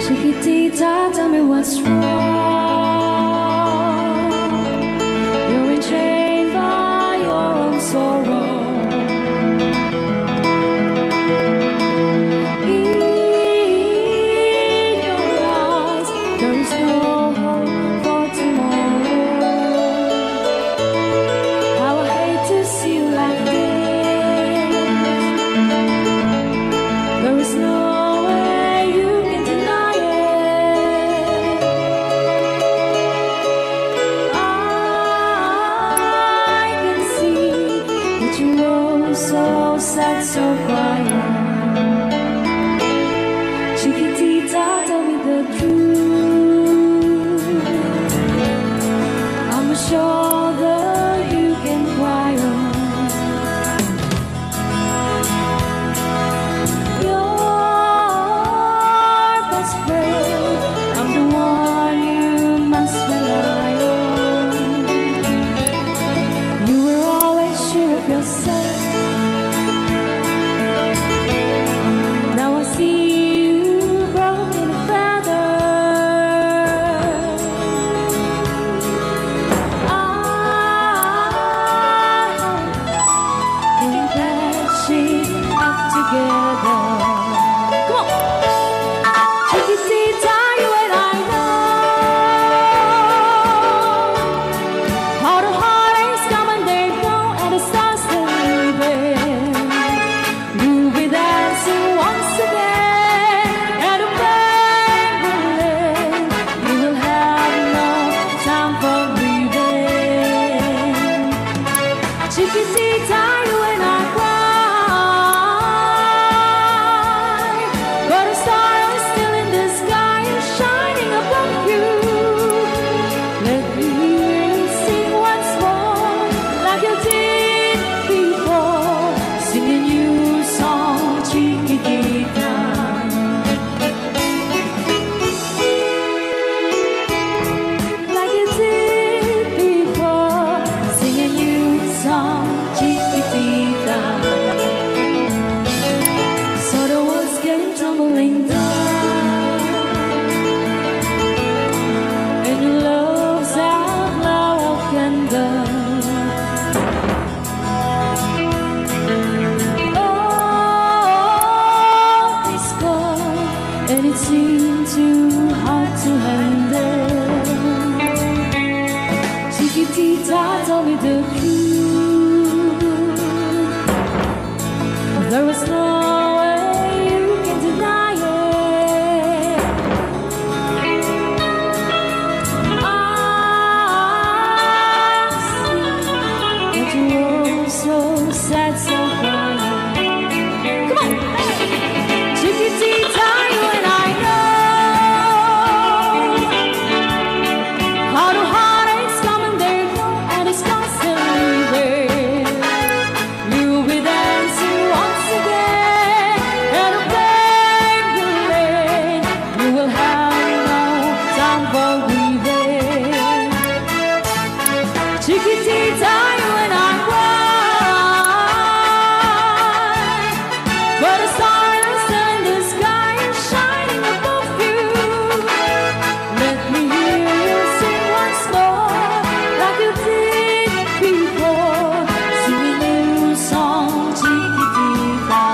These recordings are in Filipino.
Chiquitita, tell me what's wrong. You're enchained by your own sorrow. In your eyes, there is no hope for tomorrow. How I hate to see you like this. There is no so sad, so quiet. Chiquitita, tell me the truth. I'm a shoulder you can cry on. Your best friend, I'm the one you must rely on. You were always sure of yourself. Chiquitita, you and I cry, but a star is still in the sky and shining above you. Let me hear you sing once more, like you did before, sing a new song, Chiquitita. Like you did before, sing a new song, Chiquitita. So the world's getting tumbling down, and your love's out now and done. Oh, it's gone, and it seemed too hard to handle. Chiquitita, tell me the truth. There is no way you can deny it. I see that you're so sad, so quiet. Come on, Chiquitita, you and I know how the heartaches come and they go, and it's constantly there. You'll be dancing once again, and a bang will end. You will have no time for grieving. Chiquitita, you and I cry, but a star is still in the sky and shining above you. Let me hear you sing once more, like you did before, sing a new song, Chiquitita.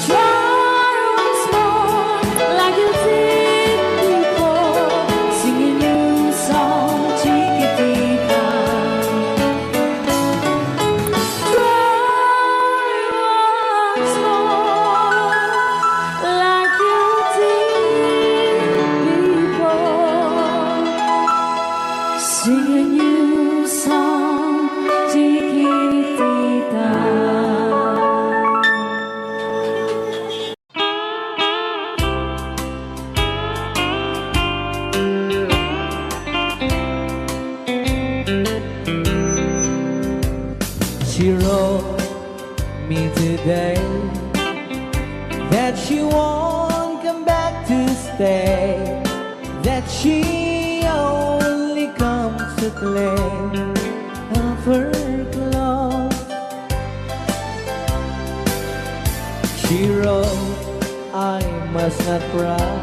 Try once more, like you did before, sing a new song, Chiquitita. Try once more, like you did before, sing a new song, Chiquitita. She wrote me today that she won't come back to stay, that she only comes to claim of her clothes. She wrote, I'm must not cry.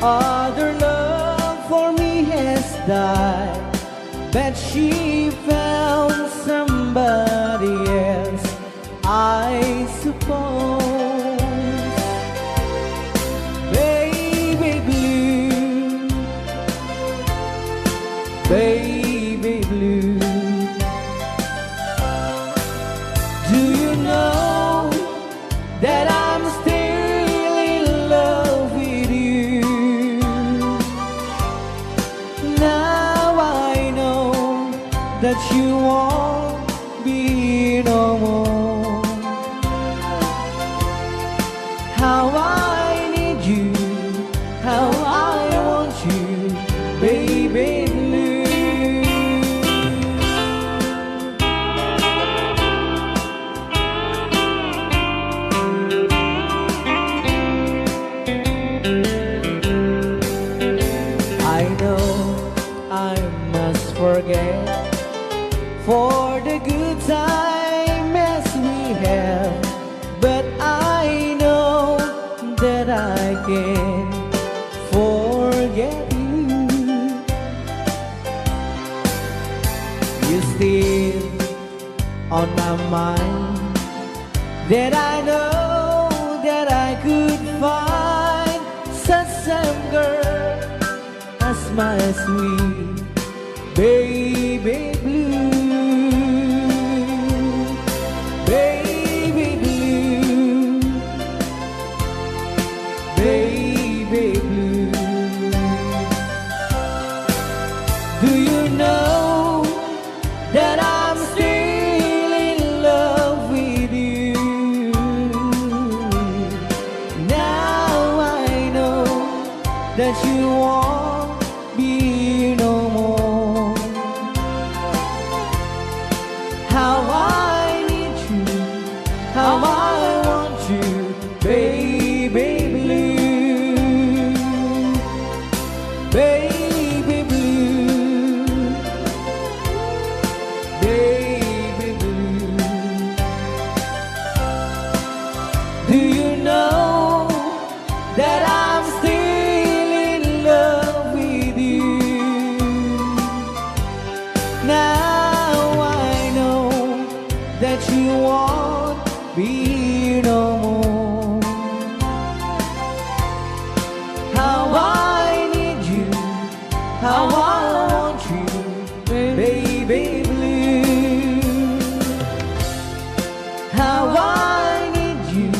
Other love for me has died, but she found somebody else, I suppose. Baby blue, baby blue, do you know that I'm still in love with you? Now I know that you won't be no more. How I need you, how I want you, baby blue. I know I must forget for the good times we have, but I know that I can forget you. You're still on my mind, that I know that I could find such a girl as my sweet baby blue. Baby blue, baby blue, do you know that I'm still in love with you? Now I know that you won't be no more. How I need you, how I want you, baby blue, baby blue, baby blue. Do you know that I'm still in love with you? Now I know that you won't be no more. How I need you, how I want you, baby blue. How I need you,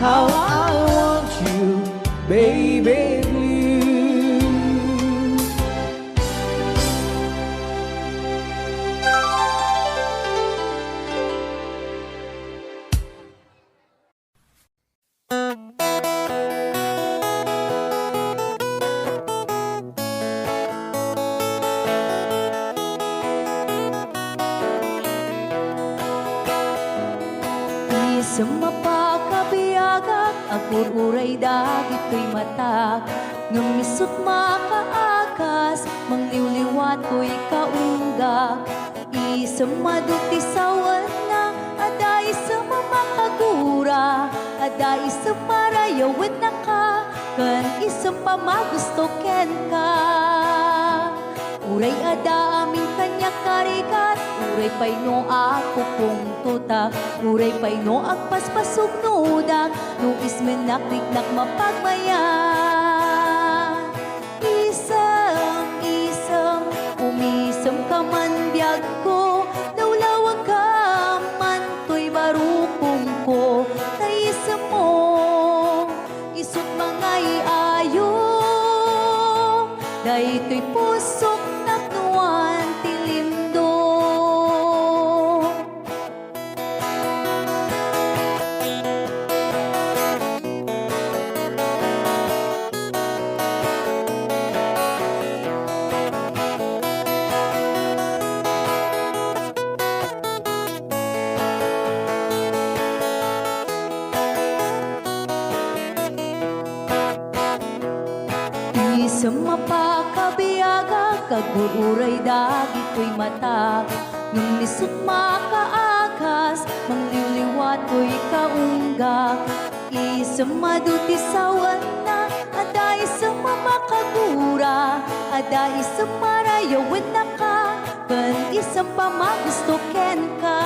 how I want you, baby blue. Sa mapakabiyagak, agur-uray dagit ko'y matak. Numisot makaakas, mangliwliwat ko'y kaunggak. Isang maduti sawan na, aday sa mamakagura. Aday sa marayawit na ka, kan isang pamagusto ken ka. Uray ada aming kanya karikat, uray pay no ako kong tutak, uray pay no agpaspasog nudak, no ismenakliknak mapagmayan. Isang, umisam ka man biyag ko, dawlawag ka man to'y barukong ko, naisam mo, isut mga iayo, dahito'y pusok naknuan tilindo. Sa mapakabiyaga, kagururay dagit ko'y matak. Nung nisot makaakas, mangliliwat ko'y kaunggak. Isang maduti sa wana, ada isang mamakagura, ada isang marayawan na ka, kan isang pamagustoken ka.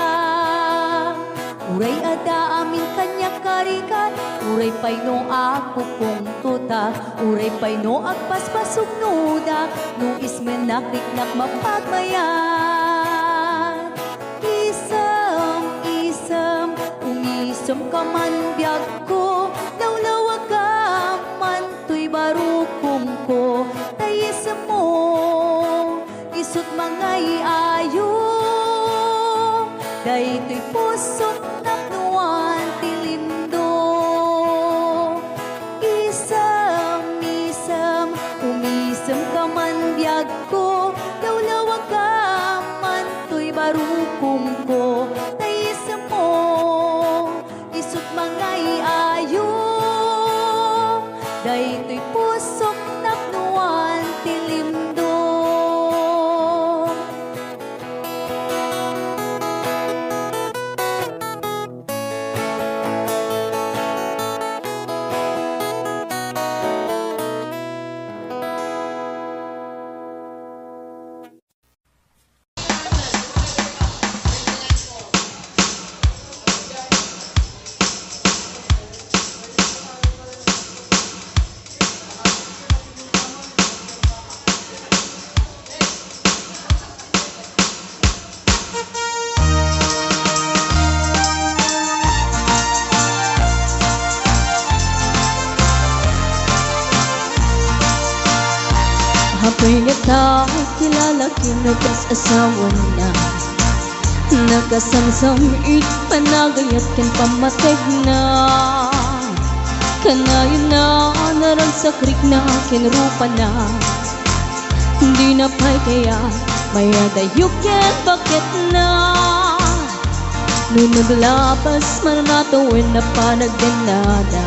Uray ada amin kanya karikat, uray pay no ako kong tuta, uray pay no agpaspasog nuda, no ismen nakiknak mapagmayan. Isam, umisam ka man biyag ko, lawlawag ka man to'y barukong ko, tayisam mo, isut mga iayo, day to'y pusot naknuan tilindo. Isam, umisam ka man biyag ko, lawlawag ka man to'y barukong ko, tayisam mo, isut mga iayo, day to'y pusok naknuan tilindo. Ako'y nagtao'y kilala kinabas asawa na nagasamsamit panagayat ken pamateg na kanayon na narang sa krik na kinrupa na hindi na pa'y kaya maya dayok ken bakit na nung naglabas mananatawin na panagdanada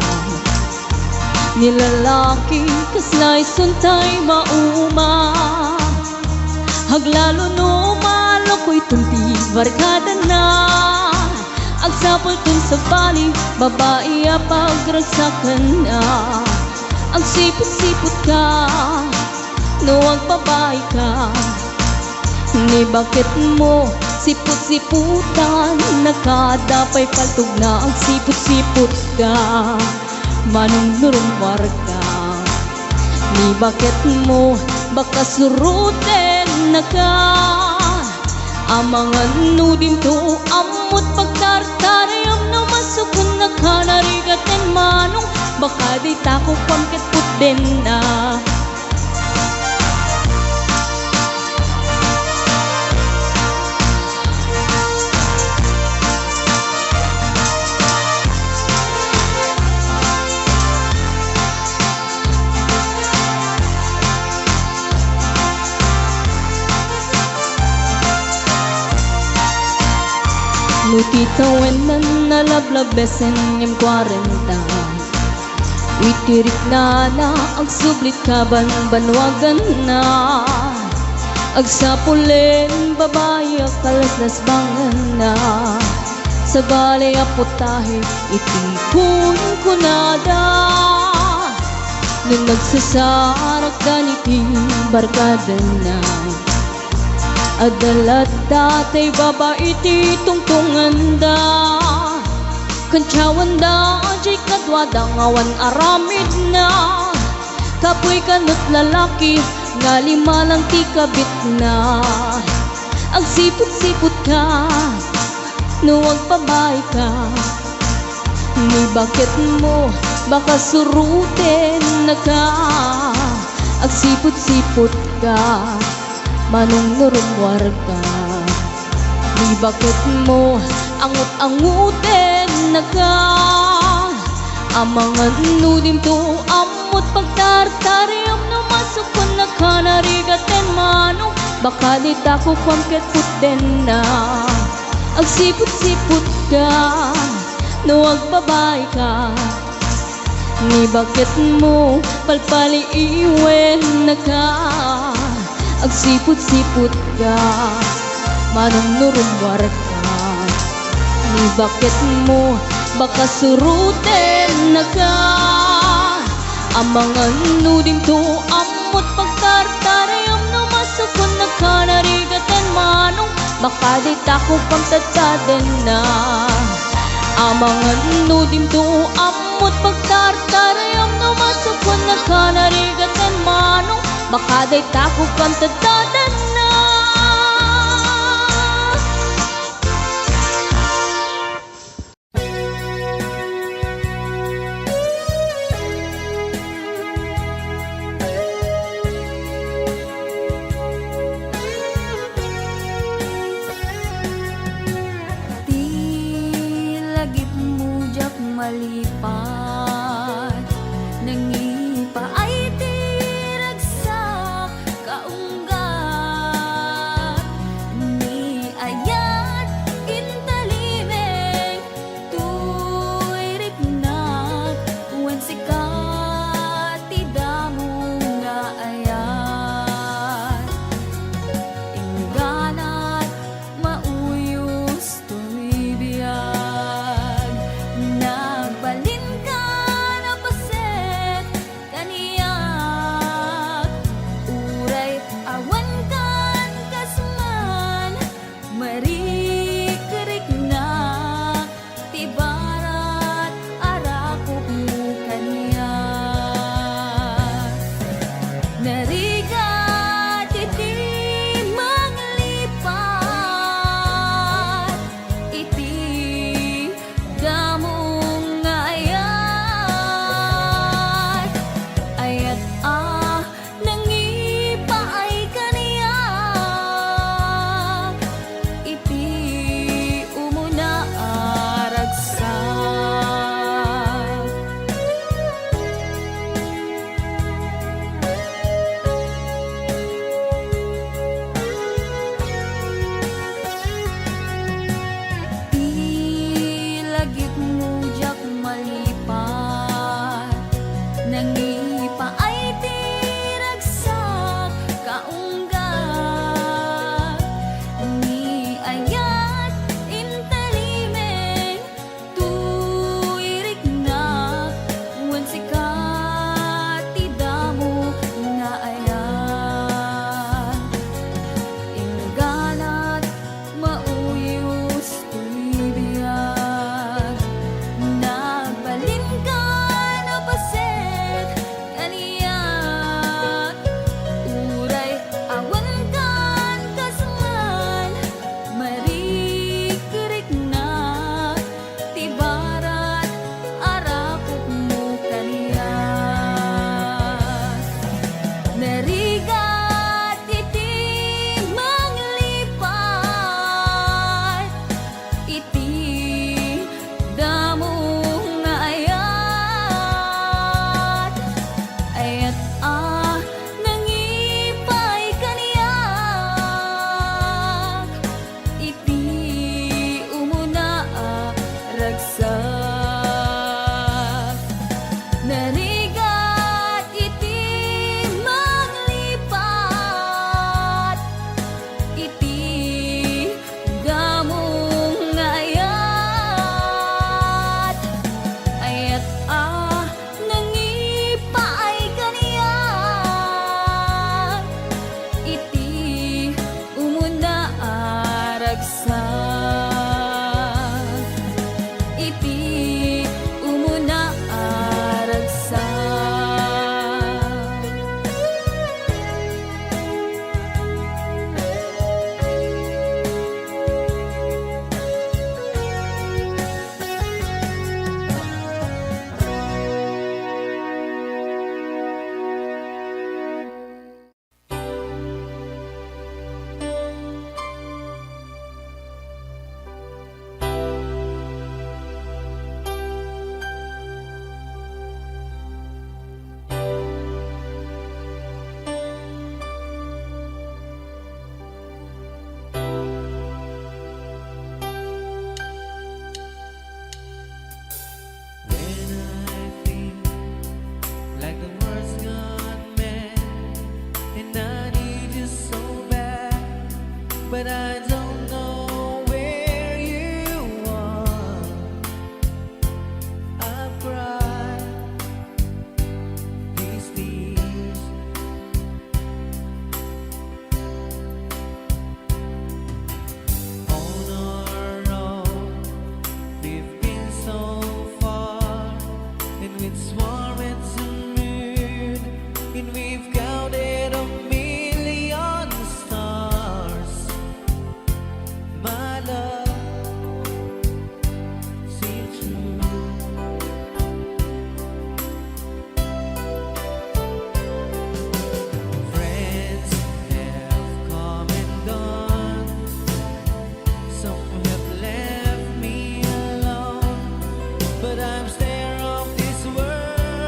nilalaki kaslay suntay mauma haglalo no malokoy tunti barkada na agsapol tun sa bali babae pagragsakan na ang sipot-sipot ka no agbabae ka ni bakit mo sipot-siputan nakadapay paltog na ang sipot-sipot ka manong nurong warga ni bakit mo baka suruten na ka amangan nudim to amot pagtartarayam no masukun na ka narigaten manong baka di tako pangket putden na Nutitawen na nalablabesen yung 40 Witirik na ang sublit kaban banwagan na Agsapulen babae kalaslas bangan na Sa balay aputahe itipon ko nada Nung nagsasarak ganiti barkada na Adalat datay babae ti tungtungan da Kantsawan da jay kadwada ngawan aramid na Kapoy kanot lalaki nga lima lang ti kabit na Ang sipot-sipot ka nuwag pabay ka Ni bakit mo baka suruten na ka Ang sipot-sipot ka manong nurumwar ka Ni bakit mo angut-anguten na ka Amangan nudim to amot pagtartariam na masukon na ka Narigaten manong baka di tako kwamket puten na Ang sipot-sipot ka nuwag babay ka Ni bakit mo palpali iwen na ka Ang sipot-sipot ka manong nurumwar ka Ni bakit mo baka suruten naga Amang nudim to amot pagtartarayam no masukon na kanarigatan manong Makadita ko pang tatadan na Amang nudim to amot pagtartarayam no masukon na kanarigatan manong Makadita ko pang tatadan na Malipat nangipa ay tiragsak kaunggat ni ayat intalimeng tuirik nak wen sikat tidamo nga ayat ingganat mauyos tumibiyag nagbalin ka na paset kaniyak uray awan kan kasman marikerik na tibarat arakop mo kaniyak narigat iti manglipat iti damong ayat ayat nangipa ay kaniyak iti umuna aragsak ilagip mo jak malipat nangipa ay tiragsak kaunggat ni ayat intalimeng tuirik na wen sikat tidamo nga ayat ingganat mauyos tumibiyag nagbalin ka na paset kaniyak uray awan kan kasman marikerik na tibarat arakop mo kaniyak narigat iti manglipat iti damong ayat ayat nangipay kaniyak iti umuna ragsak narigat iti manglipat iti damong ayat ayat nangipa ay kaniyak iti umuna aragsak iti umuna aragsak It's warm, it's a moon, and we've counted a million stars. My love, see it through. Friends have come and gone. Some have left me alone, but I'm scared of this world.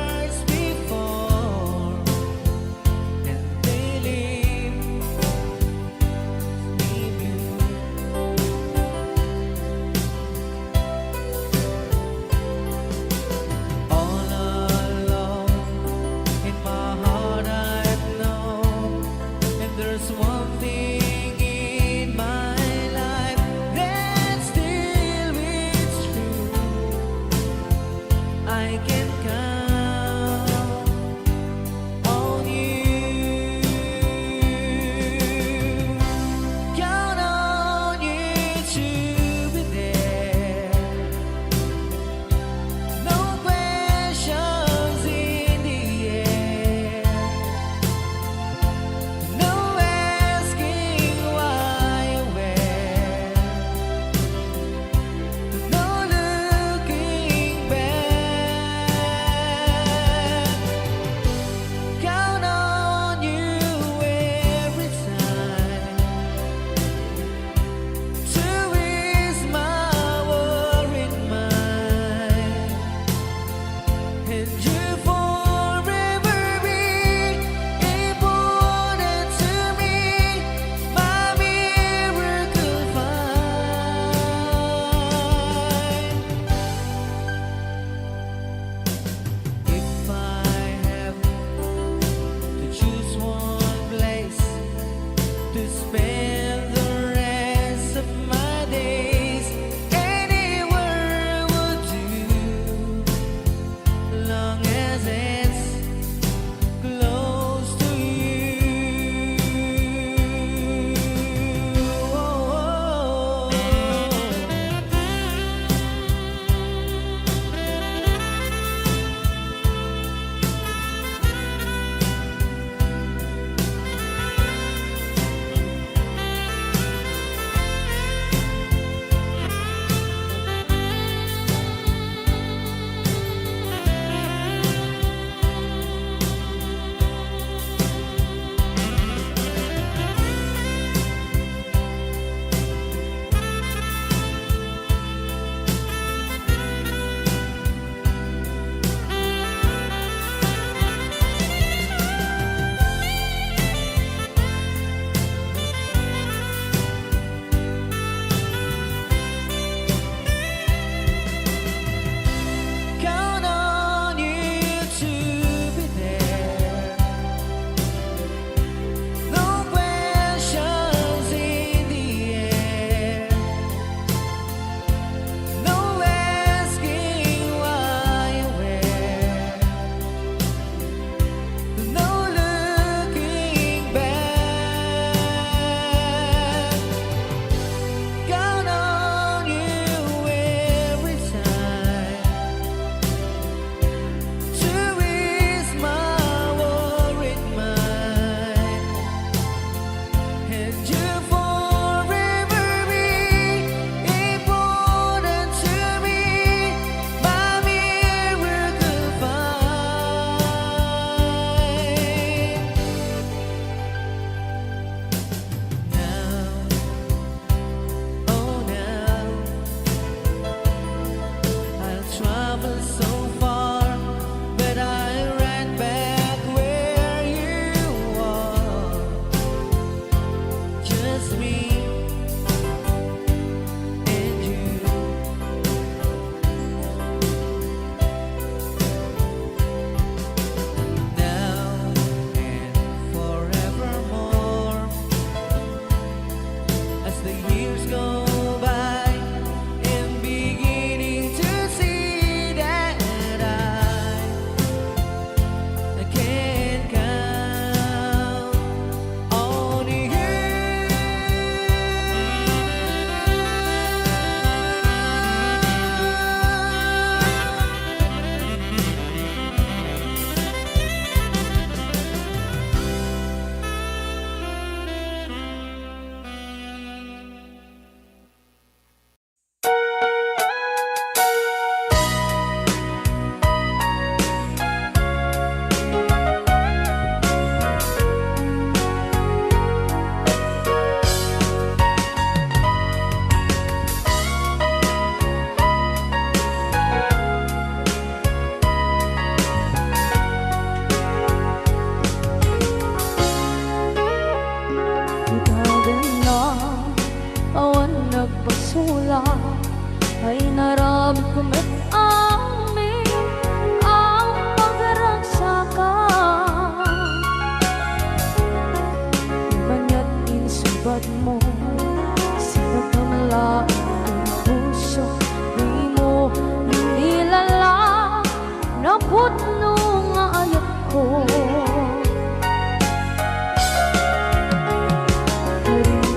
ko.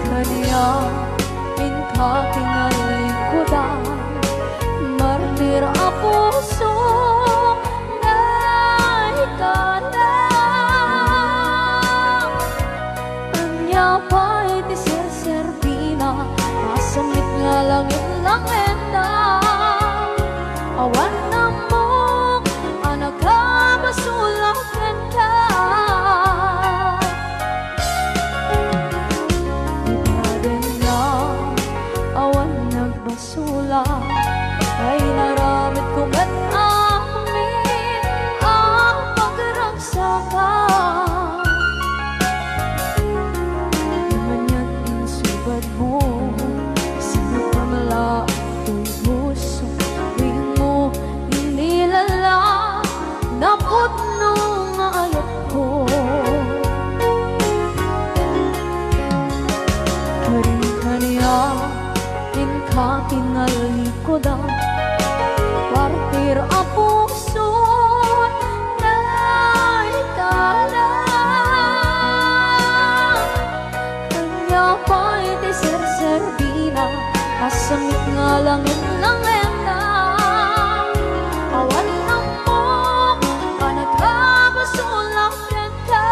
Kanya inka kinalikudan, martir a puso na ikalang. Anya pa'y di serserpina, masamit nga langit-langit na. Awan na mo, anak ka, masulakan ka. Sula ay naramit kong at amin ang pagragsakan. Ganyan ang subad mo, sinapamala ang puso. Tuwing mo inilala, naputno nga ayat ko. Karing-kaniya inka kinalikodan, partir a puso na ikalang. Kanya pa'y di serserpina, masamit nga langit-langit na. Awan na mo, panagkabasulakan ka.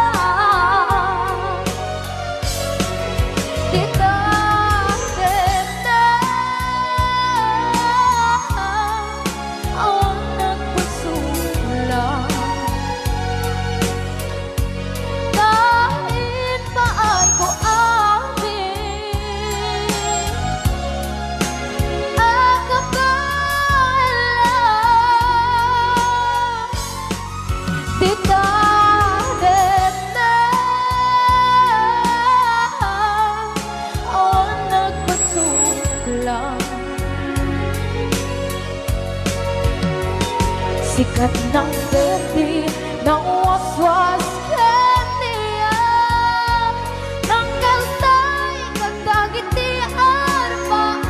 Sikat ng berde ng waswas kaniya, ng kaltay kagdagitian paan.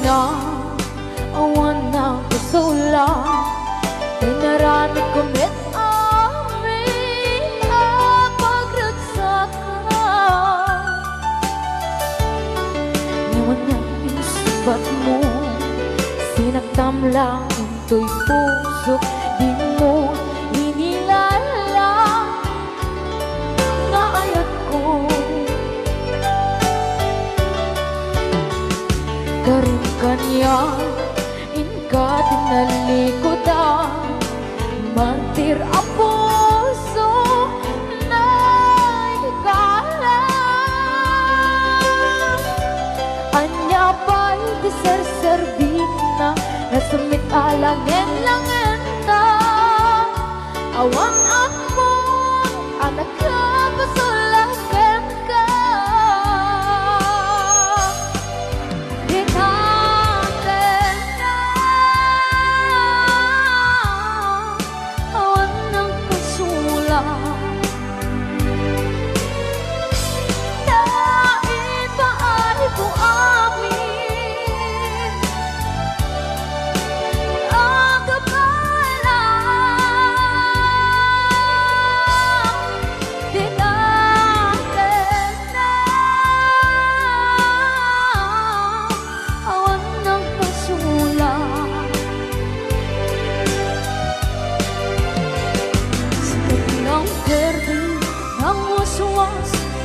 Na awan na kusula, inaramit ko met amin ang pagragsakan. Ngayon na inisubat mo, sinaktam lang into'y puso, di mo inilala nga ayat ko. Karing kanya inka tinalikodan, martir a puso na ikalang. Anya pa'y di serserpina, nasamit alangin-langin na. Awan ako, anak ka, pasulakan ka.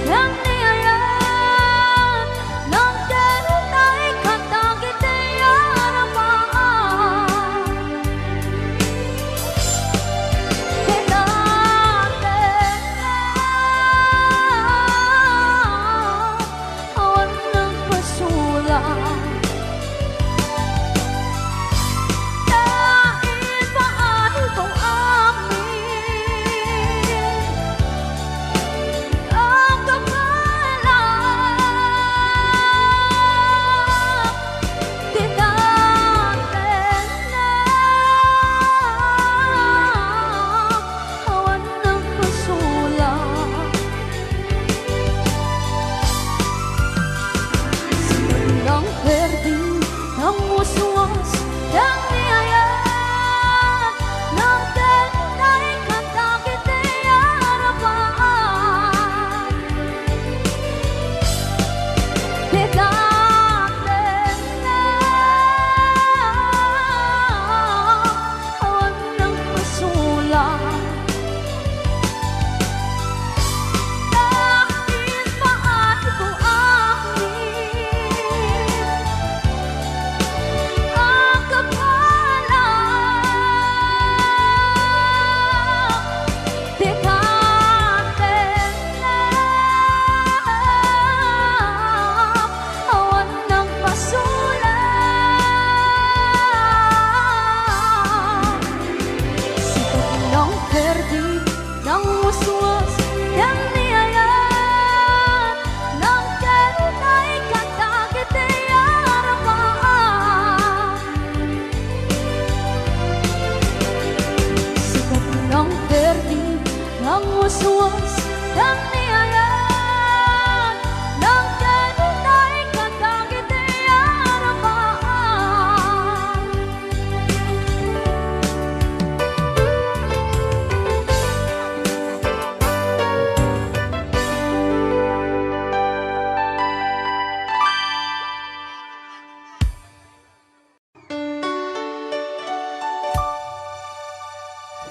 향내야 넌 때로 나의 감당이 되어라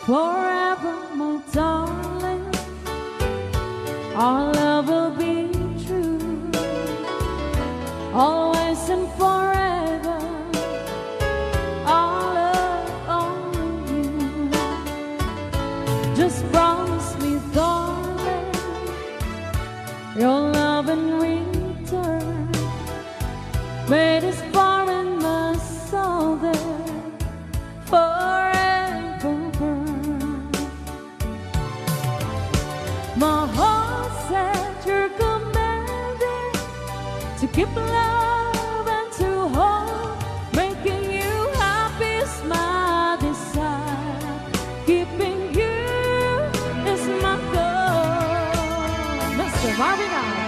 Forever, my darling, our love will be true, always and forever. Our love only you. Just promise me, darling, your love in return. Made us far in my soul there forever. My heart said you're commanded to keep love and to hold, making you happy is my desire. Keeping you is my goal. Mr. Marvin Allen.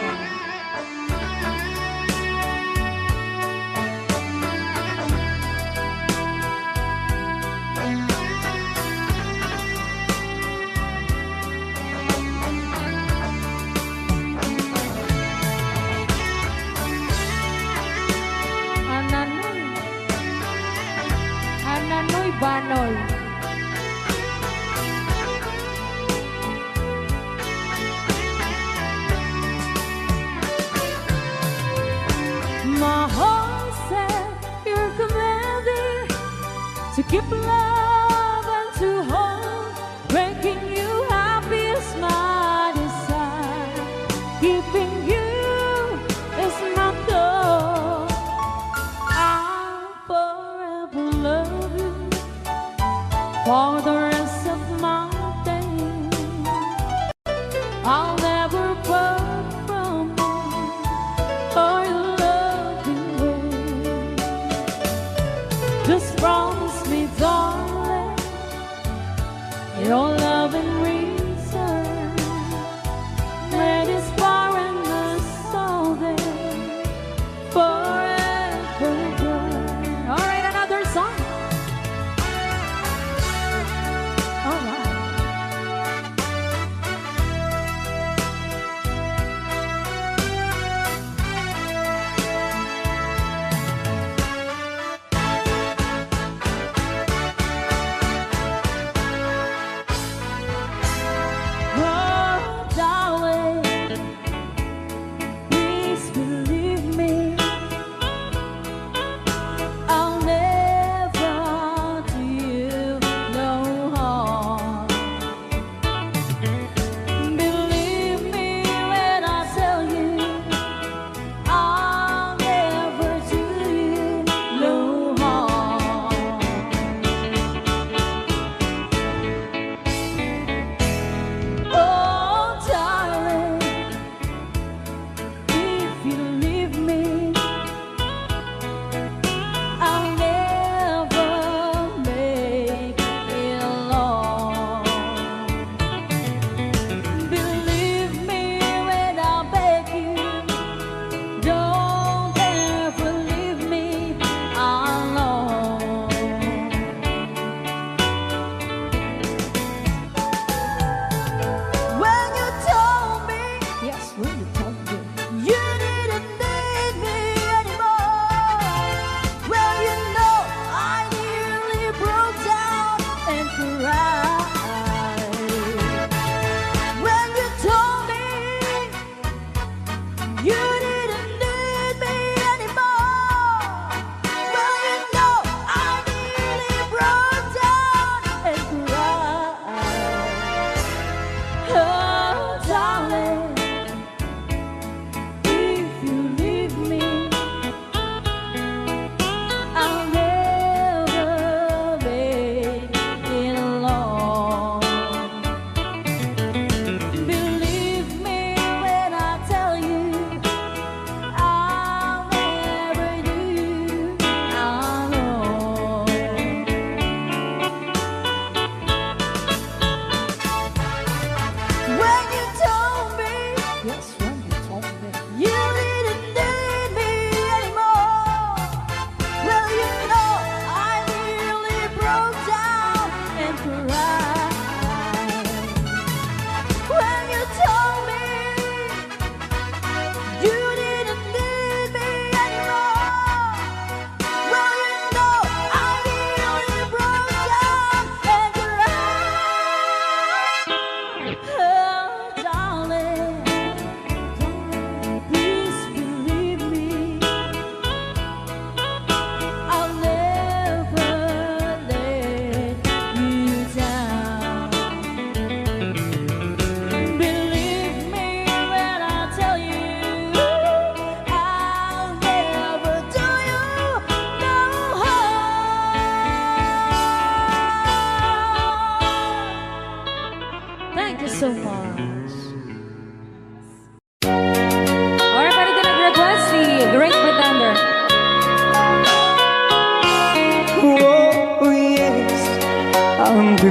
Ananoy Banoy. My heart said you're commanded to keep love and to hold, making you happy is my desire. Keeping you is my goal. I'll forever love you for the rest of my days. I'll never part from you or your loving ways. Just promise me, darling, your love in return. Made us far in the soul there forever. All right, another song. All right.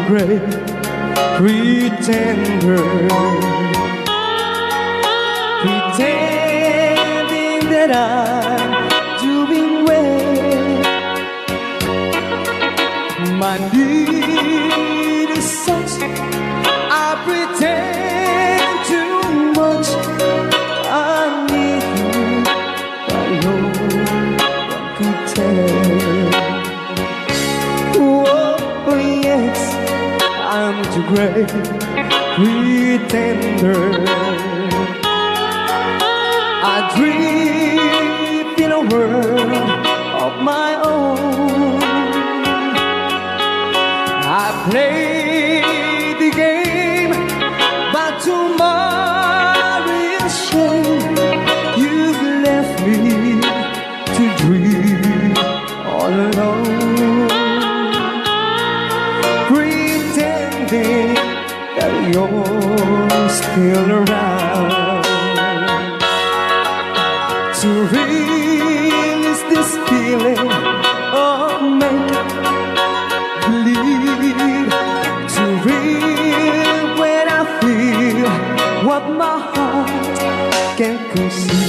great pretender, pretending that I'm doing well. My need is such, I pretend too much. I need you, but no one could tell. Oh yes, I'm too great pretender. I dream in a world of my own. I play the game, but tomorrow is shame. You've left me to dream all alone, pretending that you're still around. To release this feeling of make-believe, to real when I feel what my heart can't conceive.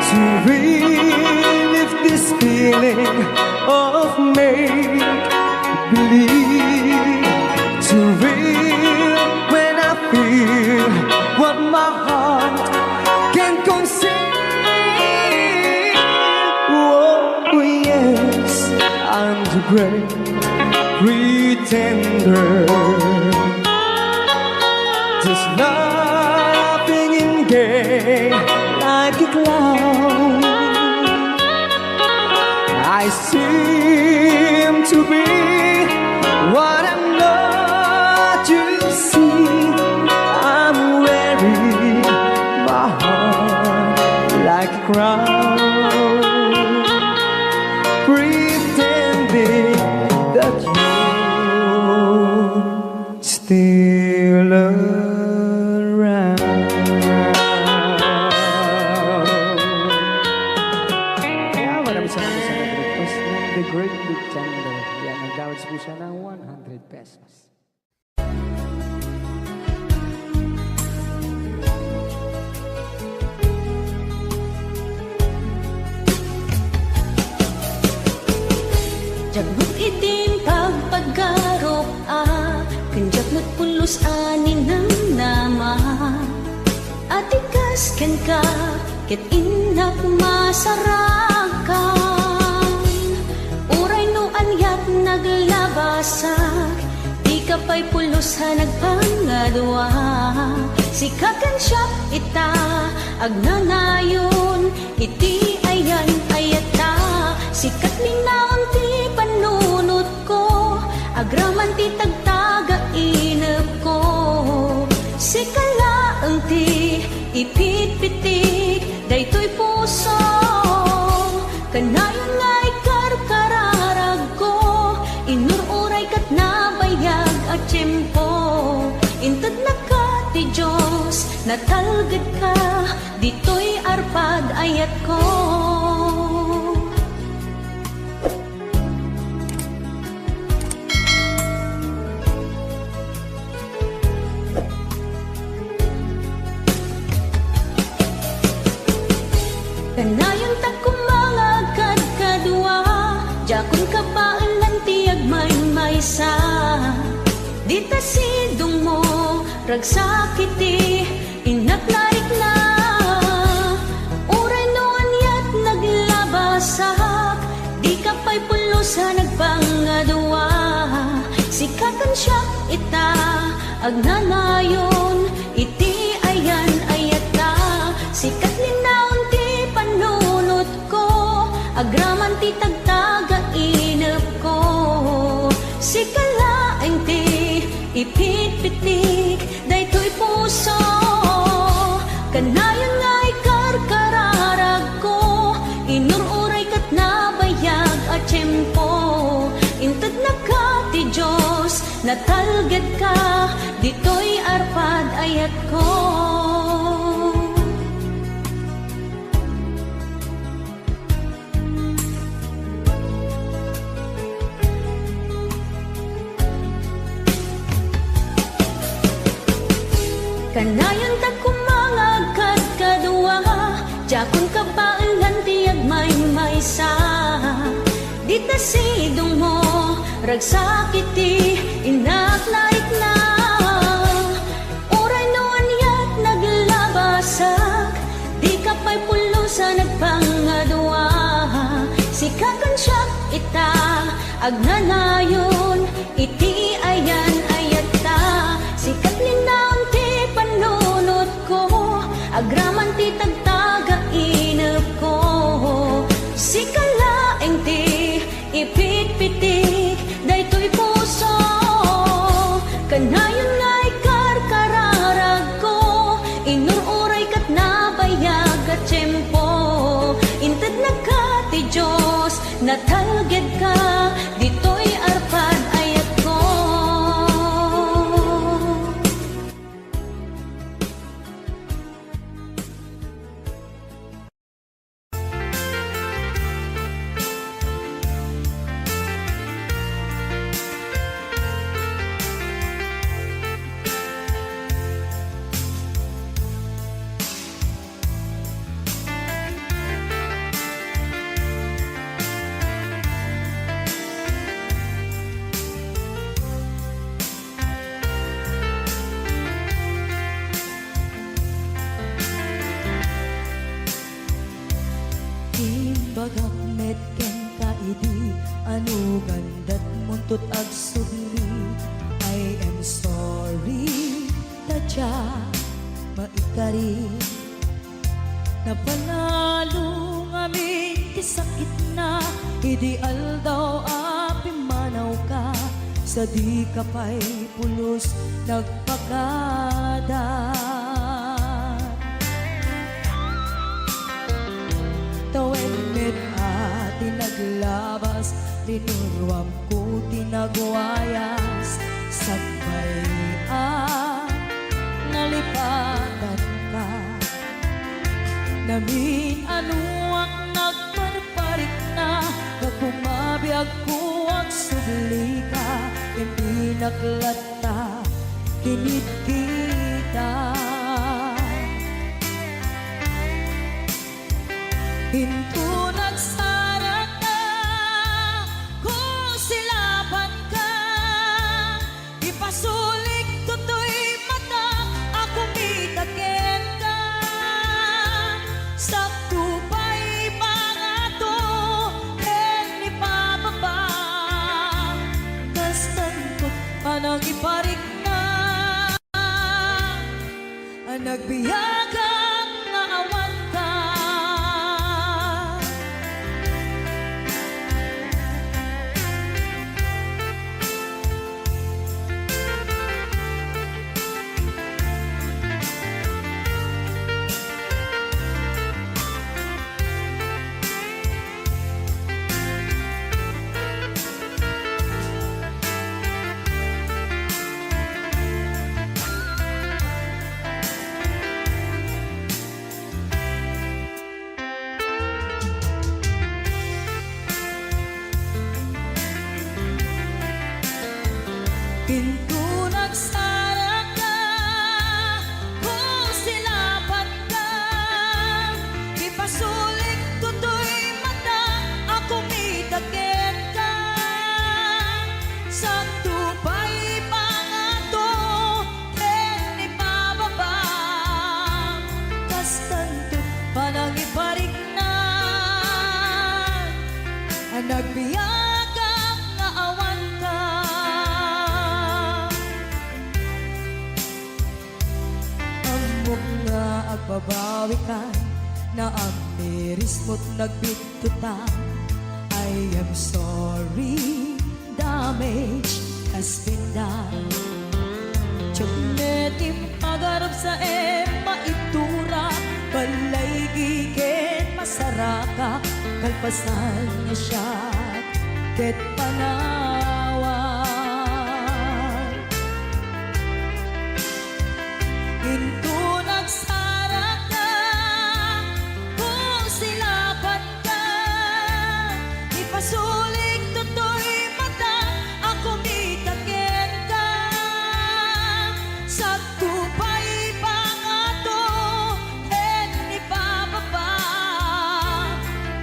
To relive this feeling of make-believe, to real when I feel what my heart can conceive. Oh yes, I'm the great pretender, just laughing in gay like a clown. I seem to be what I'm not. You see, I'm wearing my heart like a crown, pretending that you're still around. Kaya maraming salamat sa request ng The Great Pretender. Yan, nag-downloads po siya ng 100 pesos. Jagbut itim pagpaggarop kanjak mo't pulos ani ng nama. Atikas ken ka ket inak masarakan. Uray no anyat naglabasak, di ka pa'y pulos ha nagpangadwa. Sikakan siya ita agnanayon, iti ayan ayata. Sikat linaon ti panunot ko, agraman ti tagtaga inep ko. Sikalaang ti ipit-pitik, daytoy puso. Kanayon nga'y karkararag ko, inururay kat nabayag at tiyempo. Intad na ka ti Diyos, natalgad ka, dito'y arpad ayat ko. Kanayon tak kumangagad kadwa, jakon kapaalan tiyag maysa. Dita sidong mo, ragsakiti, inaknarik na. Uray no anyat naglabasak, di ka pa'y pulos ha nagpangadwa. Sikakan siya ita, agnanayon, iti ayan ayata. Sikat linaon ti panunot ko, agraman ti tagtaga inep ko. sikalaeng ti ipit-pitik daytoy puso kanayon nga ikarkararag ko inururay kat nabayag at tiyempo inted na ka ti Diyos natalged ka ditoy arpad ayat ko. Kanayon ta kumangagkat kadua Jakon ka baalan tiyag may-maysa Dita sidong mo ragsakiti inaklaik na Uray noan yat naglabasak Di ka pa'y pulusan nagpangadua Sikakan siya ita agnanayon iti ayan ayat ta Sikat linaon ti panunot ko agraman ti tagtaga inep ko sikalaeng ti ipit-pitik daytoy puso kanayon nga ikarkararag ko inururay kat nabayag at tiyempo inted na ka ti Diyos natalged ka ditoy arpad ayat ko. Bagak met ken kaidi anu gandat muntut ag sudli I am sorry tadya maikari napanalo ngamin ti sakit na ideal daw api manaw ka sa di ka pa'y pulos nagpakada tawen met ati naglabas tinuruam ko tinagwayas sagbay nalipatan ka namin anuak nagparparik na nagpumabiyag ko ang subli ka hindi naglata kinit kita Hinto nagsarag ka, kung silaban ka Ipasulik tutoy mata, ako mitakin ka Sa tupay mga to, ken ipababa Kastan ko anang iparik na Ang nagbiyagang nga awan ka Pinto nagsarag ka, kung silaban ka Ipasulik tutoy mata, ako mitakin ka Sa tupay mga to, ken ipababa Kastan to panang iparik na Ang nagbiyagang nga awan ka nga agbabawi ka na ang miris mo't nagbitutan I am sorry damage has been done. Tiyoknetim agarap sa maitura, balay gigit masaraka, kalpasan na siya, ket panawan. Into nagsara ka, kung silapat ka, ipasulik toto'y mata, ako mitakin ka. Sa tupay pangato, en ipababa,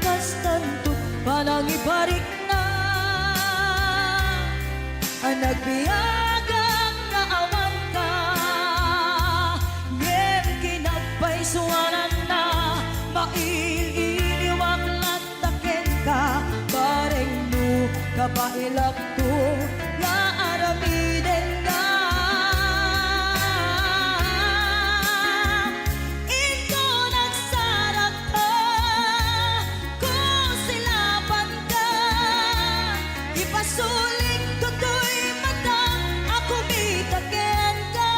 kastanto panang ibarik na, ang nagbiyagang naawan ka, ngem kinagpaisuanan na, maililiwag lataken ka, bareng no kapailak to, nga aramiden ka. Ito nagsarak ka, kung silapan ka, ipasulik toto'y mata, ako mitaken ka.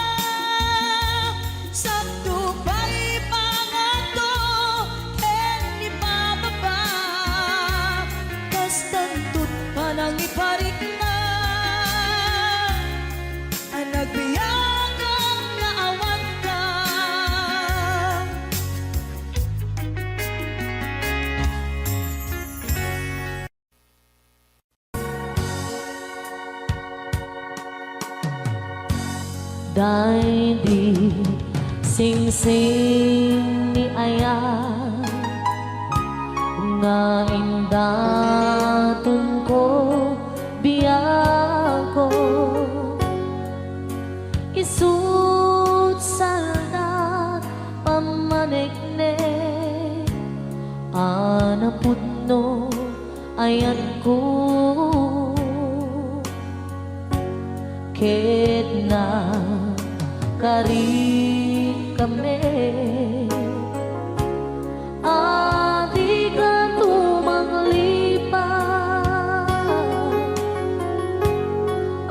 Sa tupay pangato, en ipababa, kastantot panang iparik na, ang nagbiyagang naawan ka. Dahil di sing-sing ni Aya nga indatun ko biyako isut salda pamanikne anaputno ayan ko ket na kari kami adi ka tumanglipat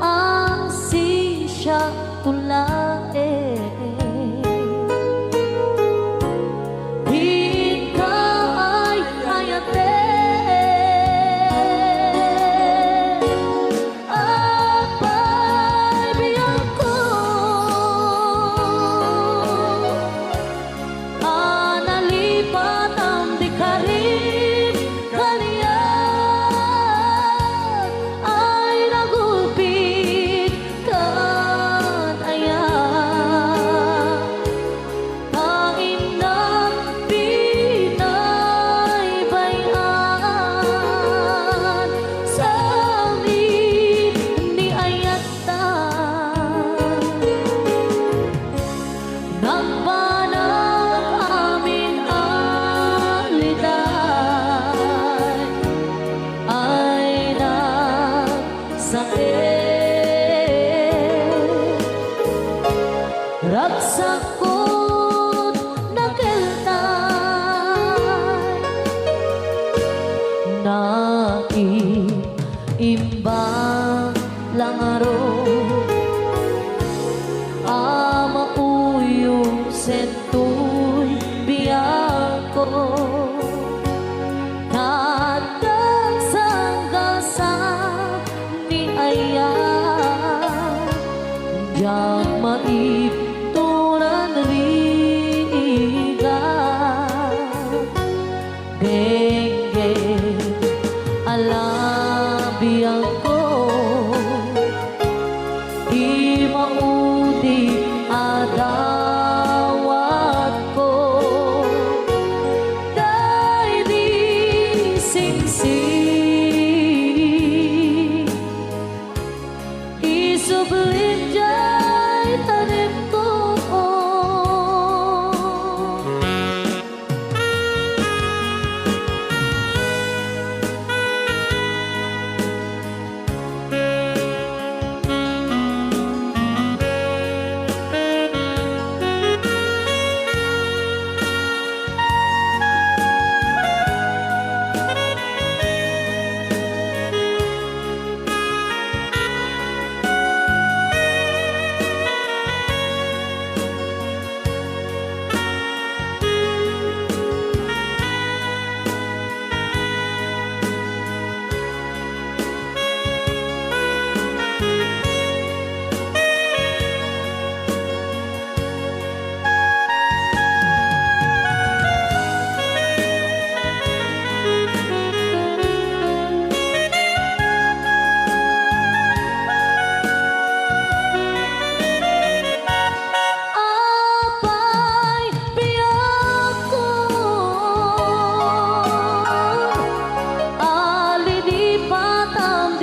ang sisya tulae di ka ay hayate apay biyang ko analipat ang di karin kaliyan ay nagulpit kan ayan pain ng pinaybayan sa amin ni ayatan nagpanang amin aliday ay nagsakit ragsakot nakeltay naiimbang langaro ama uyong sentoy biyako tatag sanggasa ni Aya yang maipturan riga denge alabiyang ko di maudi adawat ko dahil di singsing isublim jay tanim ko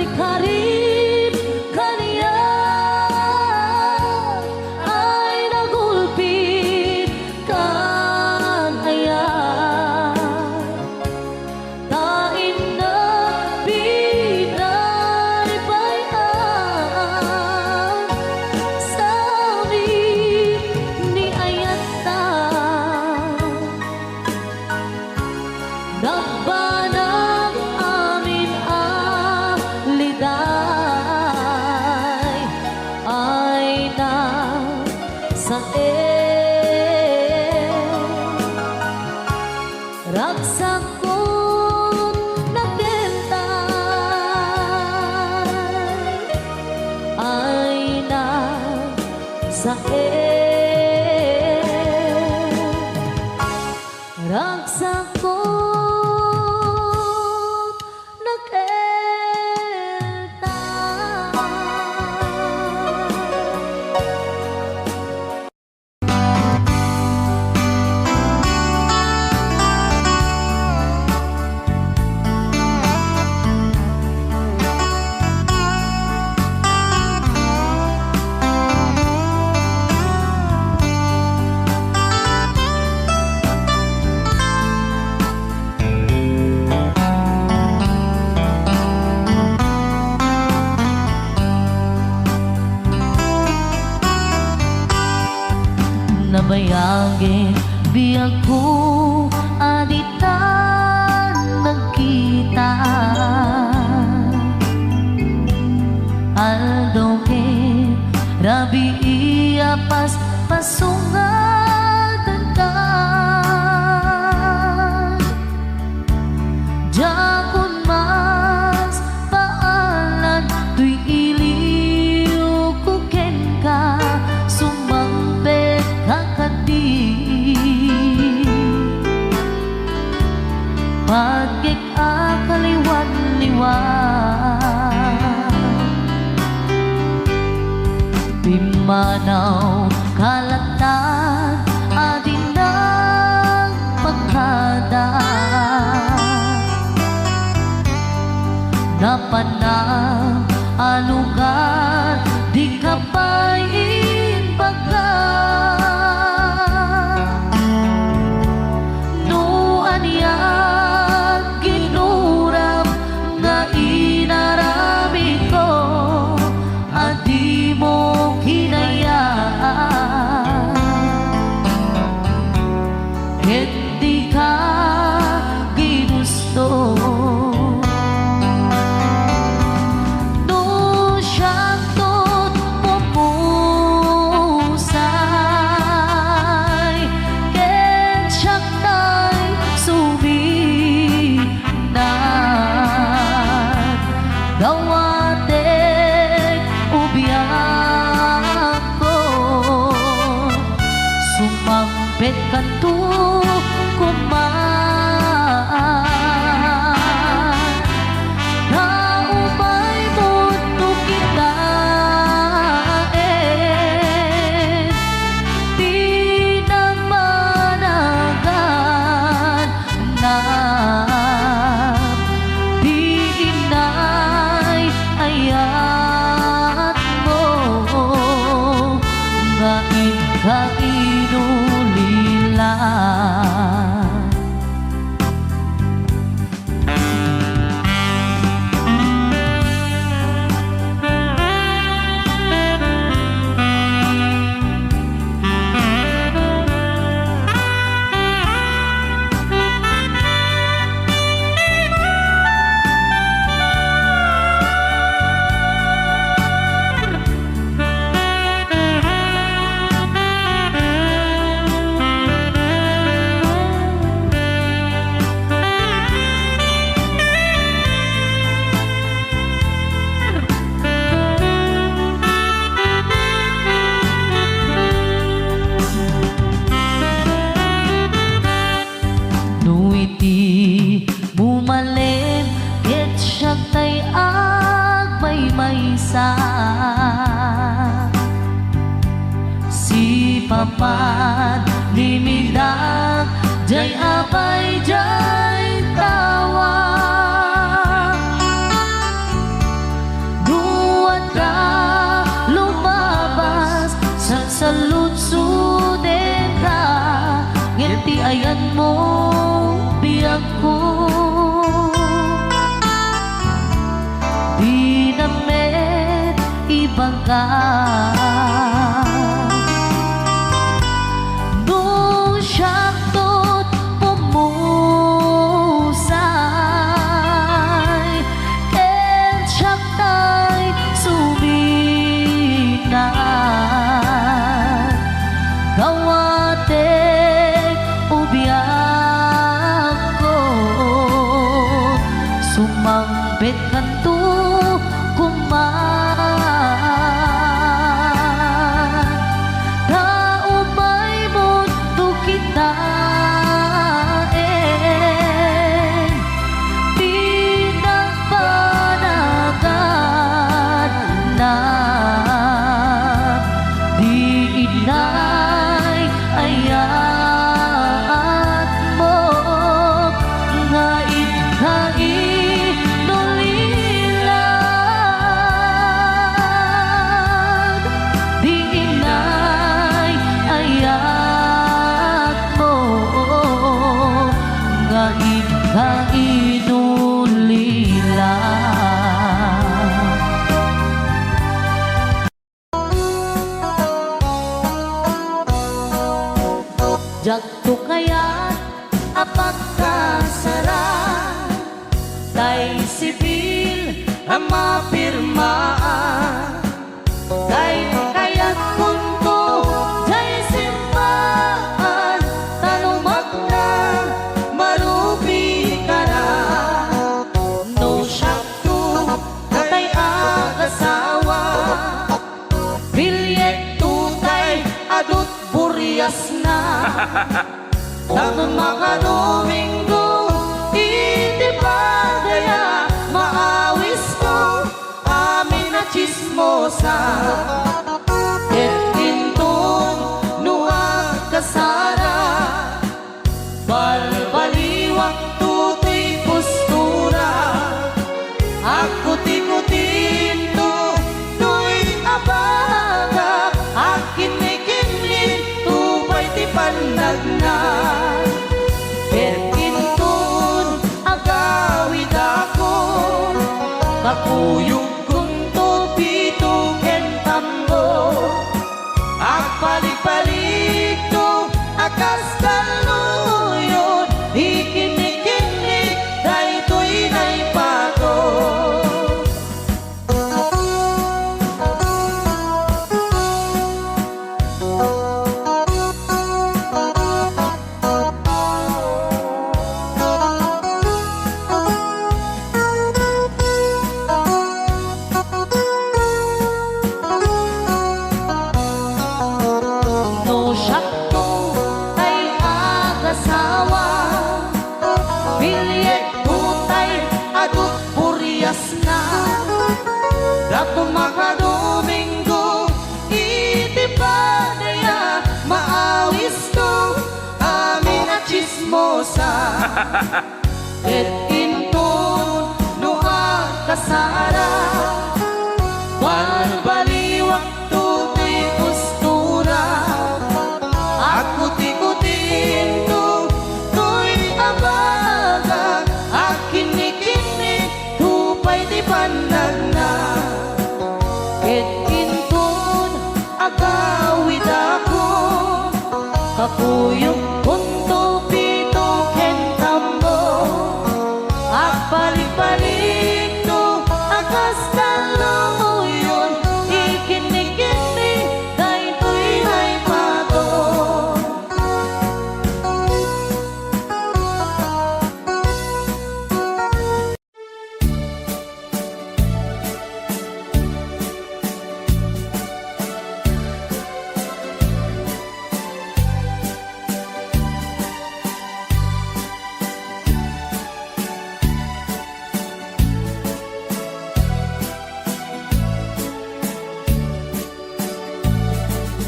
di karib kaniya ay nagulpit kan ayan tain na pinaribayan sa amin ni ayata nagbanang amin aliday ay na sa ragsak ko nagdentay ay na sa ragsak ko nabayagin biyag ko aditan nagkita aldo ke rabi iya pas pasungatan ka jakun mas paalan tuy iliw kuken ka sumampet kakadi pagkik akaliwan-liwan pimanaw kalatan adin ng pagkada napanang alugar di kapain pagka nuan yan ginuram nga inarami ko adi mo hinayaan hindi ka ginusto Gawatek ubiyak ko sumampet kanto kumaan na umay mundo kita di na managan na ayat mo nga ikainulilan nuiti bumalin ket siya tay agmay-maysa si papat limidak jay apay jay tawa ka. Nung siyang tot pumusay, ken siyak tay suminan. Kawatek ubiyak ko, sumangbet kanto kuman. Kaumay mundo kita pinagpanagan na di inay ayat mo nga inulilan. Di inay ayat mo nga inulilan. Jagto kaya't apagkasara, tay sibil ang mapirmaan. Tay kaya't kunto, tay simbahan, talumak na, marubi ka na. No syakto, tay agasawa, bilyet tutay, adut buryas na. Tanong makadominggo, hindi pa daya maawis ko, amin na chismosa. Et intong nuwag kasara, balbaliwak tutoy postura. Ako tikutin to, to'y abaga, akin may kinlin, tupay ti pandagnan. Kerkintun agawid ako, kakuyog kong tupito ken tambo. Agpalik-palik to, akas kaluyon, ikinik-kinik, daytoy naipato. No syakto tay agasawa, bilyet tutay adut buryas na. Dato makadominggo, iti pa daya maawis to, amin na chismosa. Et intun nuwag kasara, balbaliwak tutoy postura. Ako tikutin to, to'y abaga, akinik-inik, tupay di pandagna. Et intun agawid ako, kakuyog kunto pito ken tambo. Agpalik-palik to, akas kaluyon, ikinik-inik, daytoy naipato.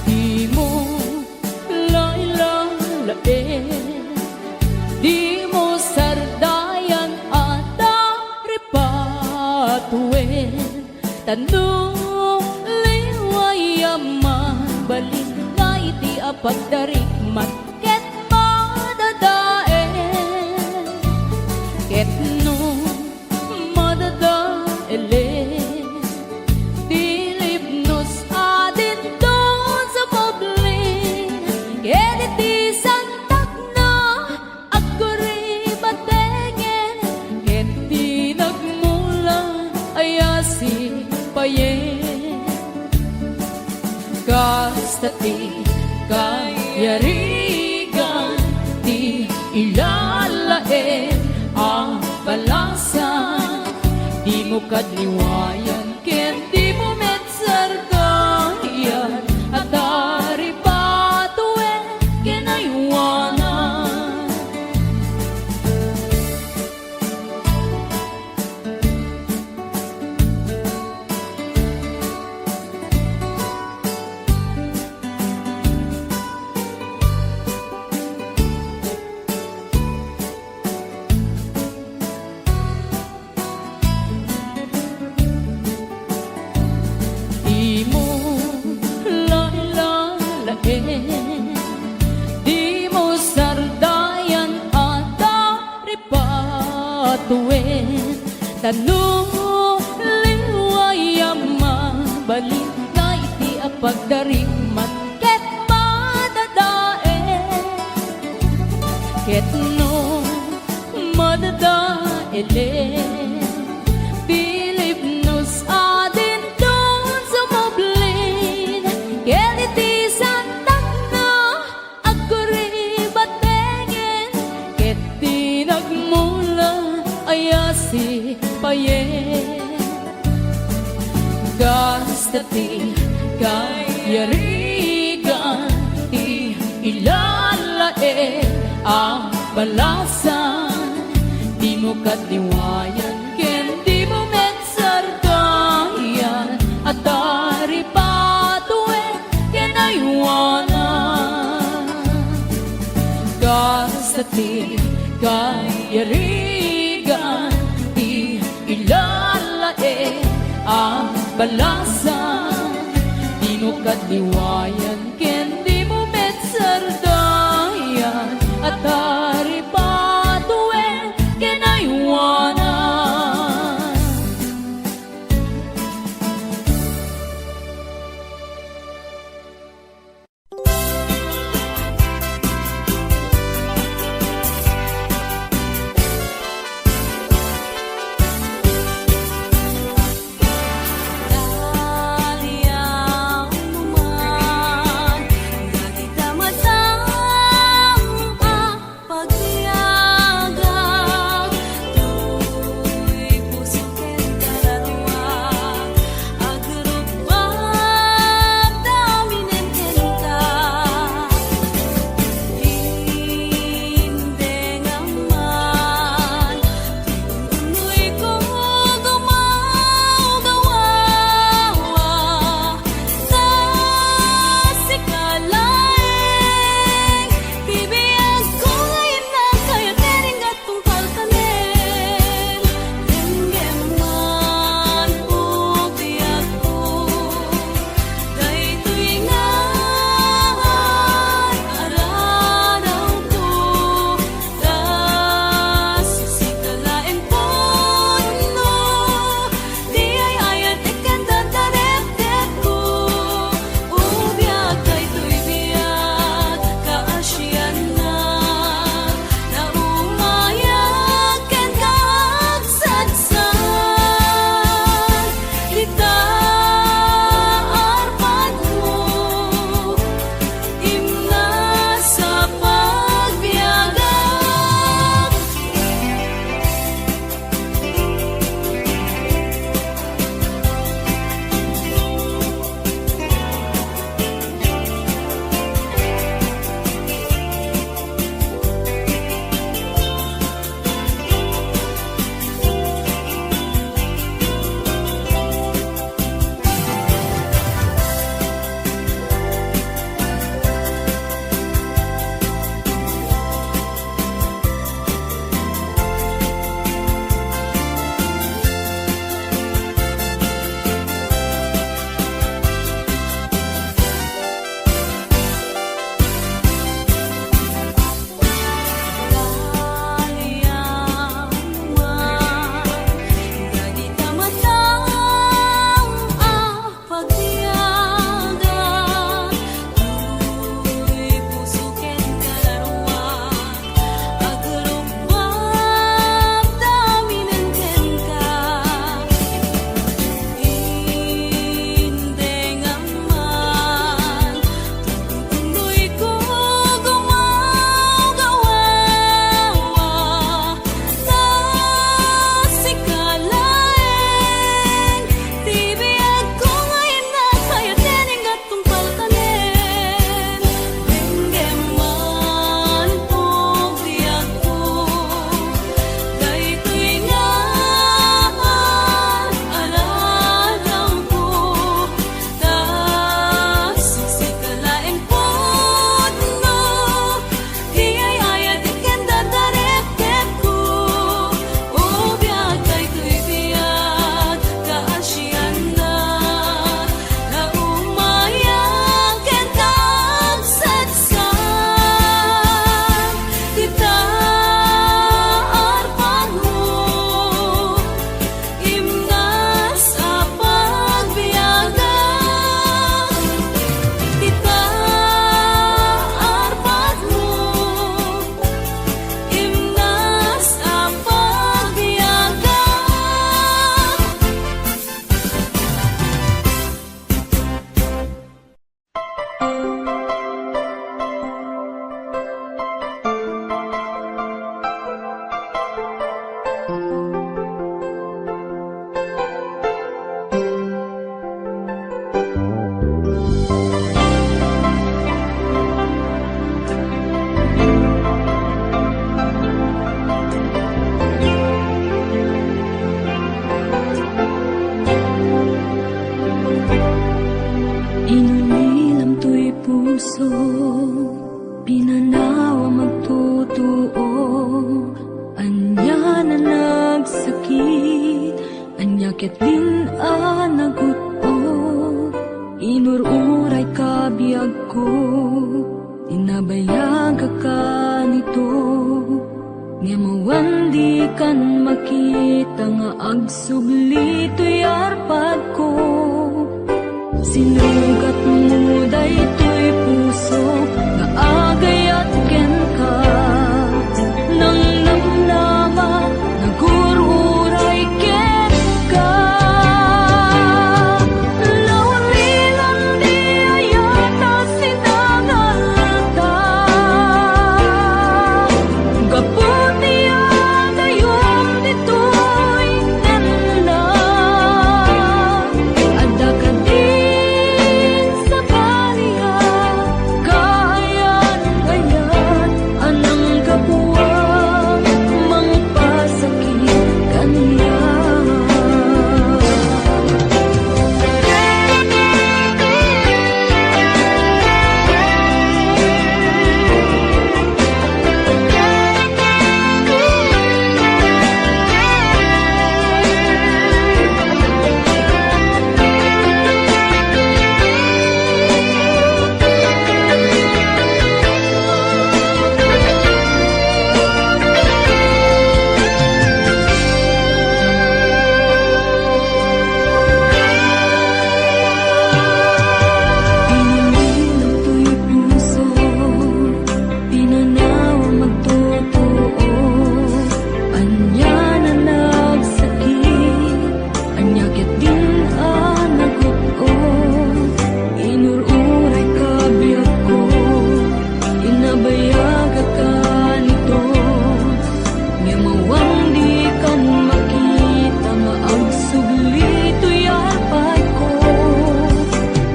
Di mo lailalain, di mo sardayan at ripatuin. Tanong liwayaman, balik nga iti apagdarikmat, ket madadaen. Ket no madadaelen, di libnos Basta ti kayarigan, ti ilalain ang balasan. Di mo kadliwayan, ken di mo metsargayan, at dari patuen kinaywanan. Di mo lalalain, di mo sardayan at daripatuin. Tanong liwayang mabalik na iti apagdarikman ket madadae. Ket no madadae Pilipnos adin doon sumoblin, ken iti santak na agkuribatengin, ket di nagmula ayasi payen. Gasta ti kayarigan, ti ilalain ang balasan. Di mo kadliwayan, ken di mo metsargayan, at dari patuen kinaywanan. Gasta ti kayarigan, ti ilalain ang balasan. Di mo kadliwayan, ken di mo metsargayan, at dari patuen kinaywanan. Daliang puso, pinanawa magtutuo. Anya na nagsakit, anya ketlin naguto. Inururay kabiyag ko, tinabayag ka nito. Nga mawandi kan makita nga agsubli to'y arpad ko. Sinugat mo daytoy puso nga agay at ken ka. Nang namnama nagururay ken ka. Lawalilan di ayata sinangalta. Gaputi adayom ditoy nanda. Ada ka din sa baliya, kayan-kayan anang kapuwang mangpasakit kaniya. Pinilinaw to'y puso, pinanawa magtotoo. Anya na nagsakit, anya ket din naguto. Inururay kabiyag ko, inabayag ka nito. Nga mawang di kan makita, maagsubli to'y arpad ko.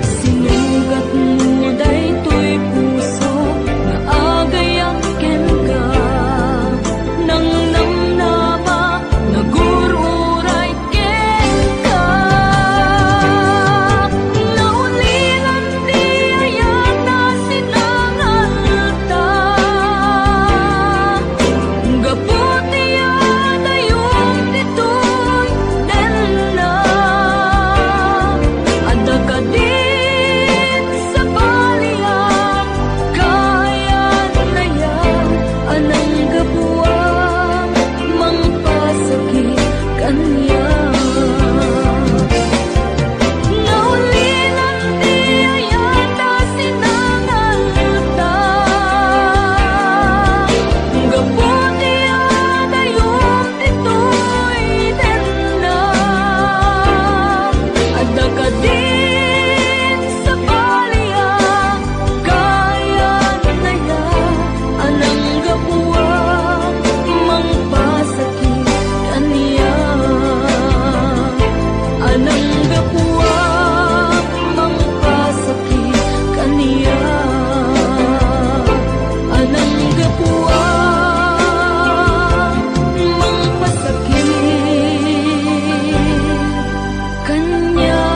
Sinugat mo daytoy puso nga agay ang ken ka. Nang namnama nagururay ken ka. Naulilan di ayata sinangalta. Gaputi adayom ditoy nanda. Ada ka din sa baliya, kayan-kayan anang kapuwang mangpasakit kaniya. Naulilan di ayata sinangalta. Gaputi adayom ditoy nanda. Ada ka din sa baliya, kayan-kayan anang kapuwang mangpasakit kaniya. Anang kapuwang mangpasakit kaniya. Anang kapuwang mangpasakit kaniya.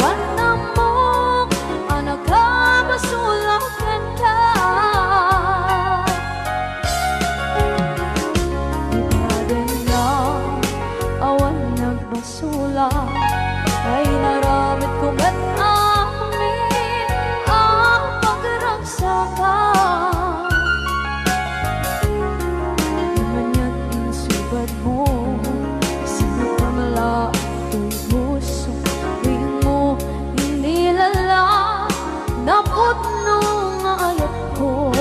awan na mo anak ka masulakan ka. Ibadan na awan nagbasula ay naramit ko ba't amin ang pagragsakan. Di man yan insubad mo sinapamala ito'y puso tuwing mo inilala napot nung ayat ko.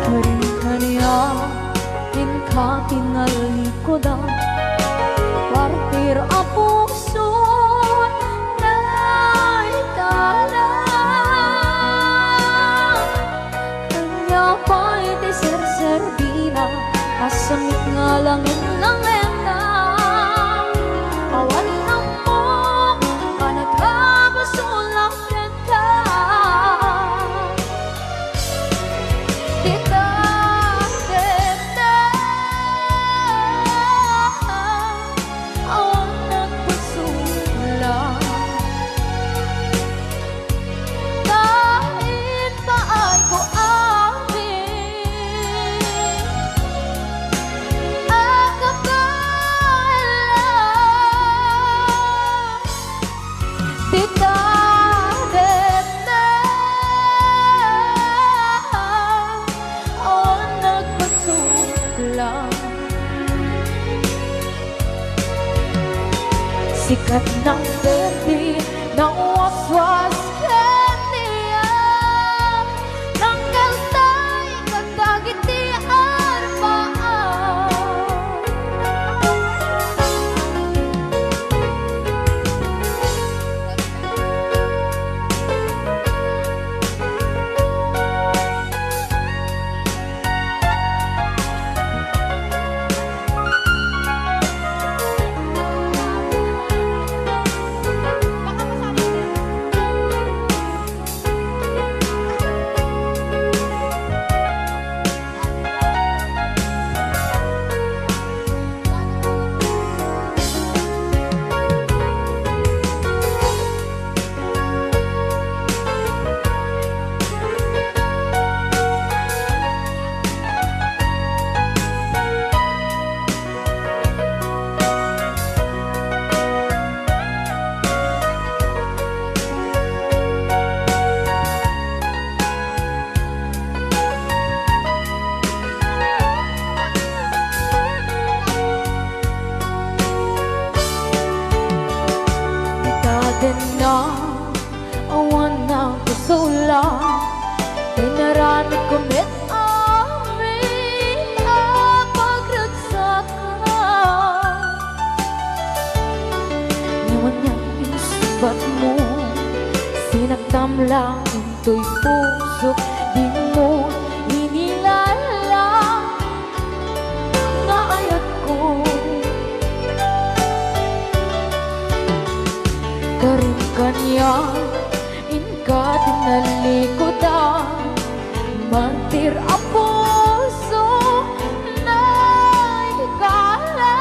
Karin kaniya ka tinalikodan partir a puso na itala kanya pa'y deserserbina kasamit nga langit ng lenda awan na mo ka nagkabasulakan ka. Tita sikat ng berde ng waswas kaniya ng galtay katagitian paan. Na awan na kusula pinaramit ko met amin ang pagragsakan. Ngayon niyang insubat mo sinagdam lang into'y puso di mo inilala nga ayat ko. Karin kanya inka tinalikodan mantir a puso na ikala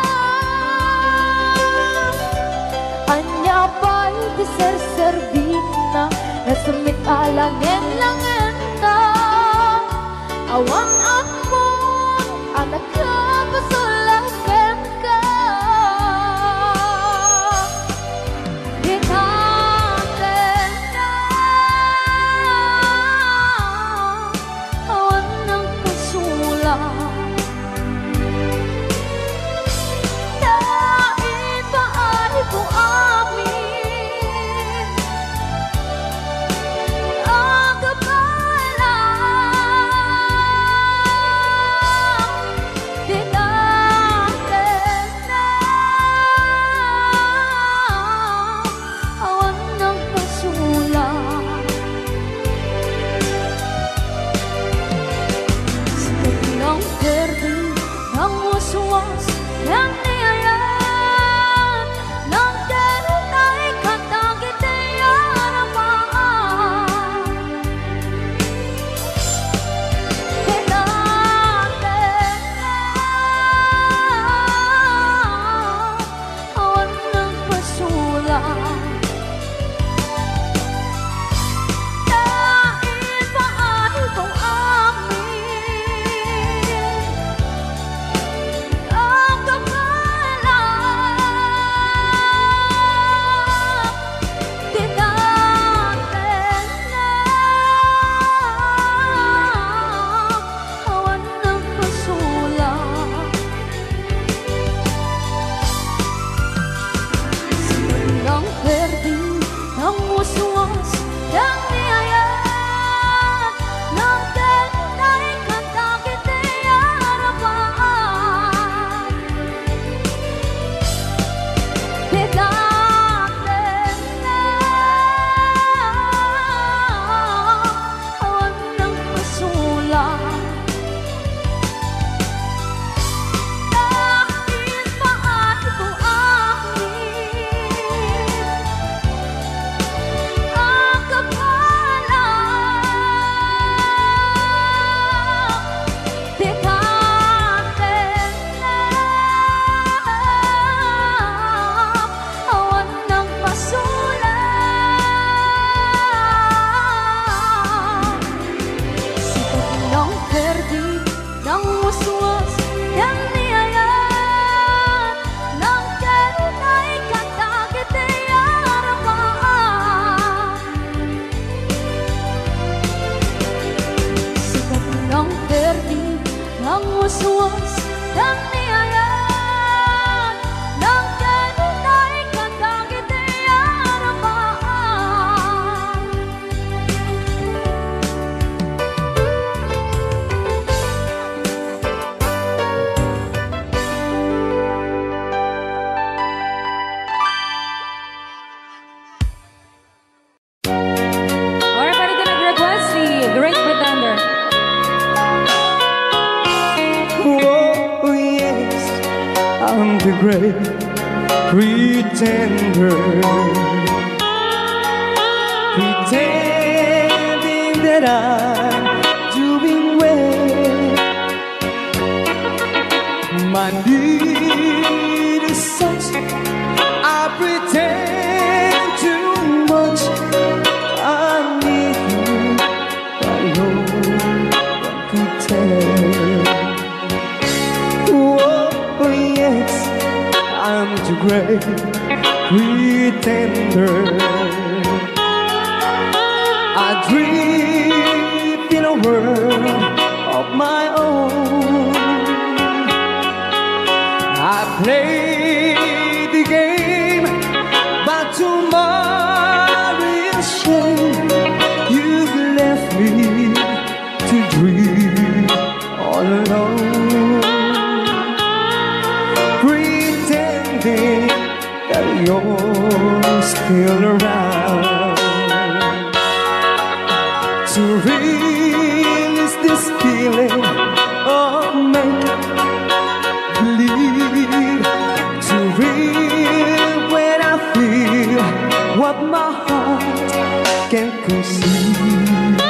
anya pa'y deserserbina nasamit alangen-langen ka awan ako anak ka pasulakan ka. Awan ng great pretender, pretending that I'm doing well. My need is such, I pretend too much. I need you, but no one could tell. Oh yes, I'm too great pretender. I dream in a world of my own. I play the game, but tomorrow is shame. You've left me to dream all alone, pretending that you're still around. To release this feeling of make-believe, to real when I feel what my heart can conceive.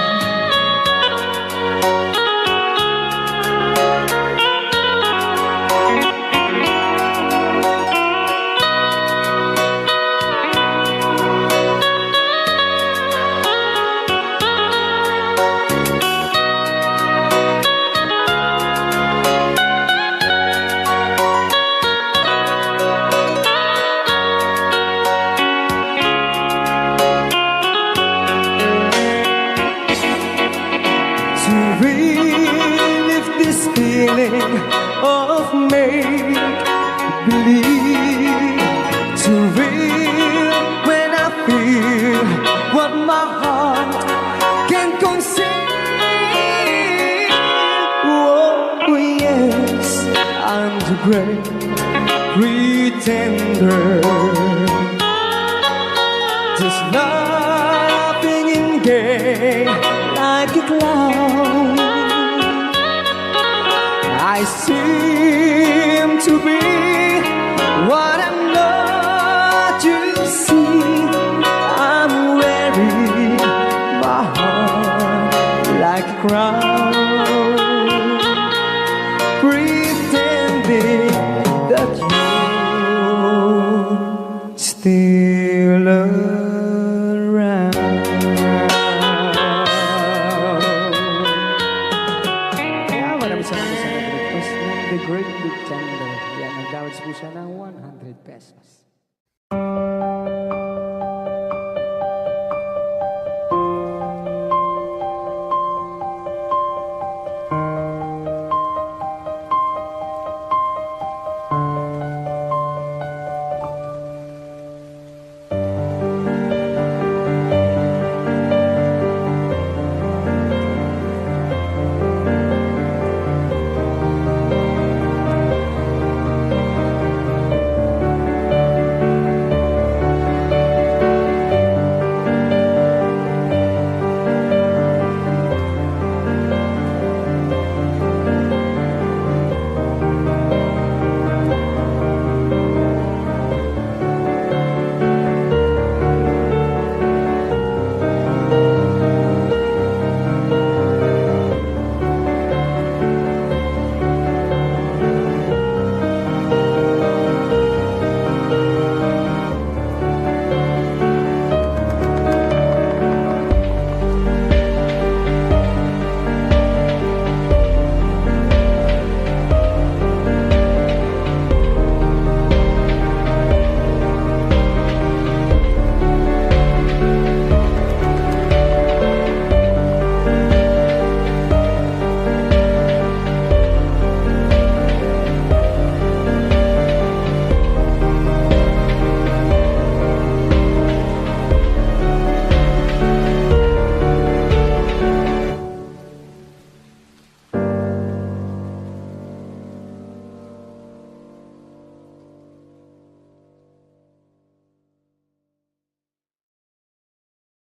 To relive this feeling of make-believe, to real when I feel what my heart can conceive. Oh yes, I'm the great pretender, just laughing in gay like a clown. I seem to be what I'm not, you see. I'm wearing my heart like a crown, pretending that you're still around. Kaya maraming salamat sa nag-request ng The Great Big Thunder. Yan, nag-downloads po siya ng 100 pesos.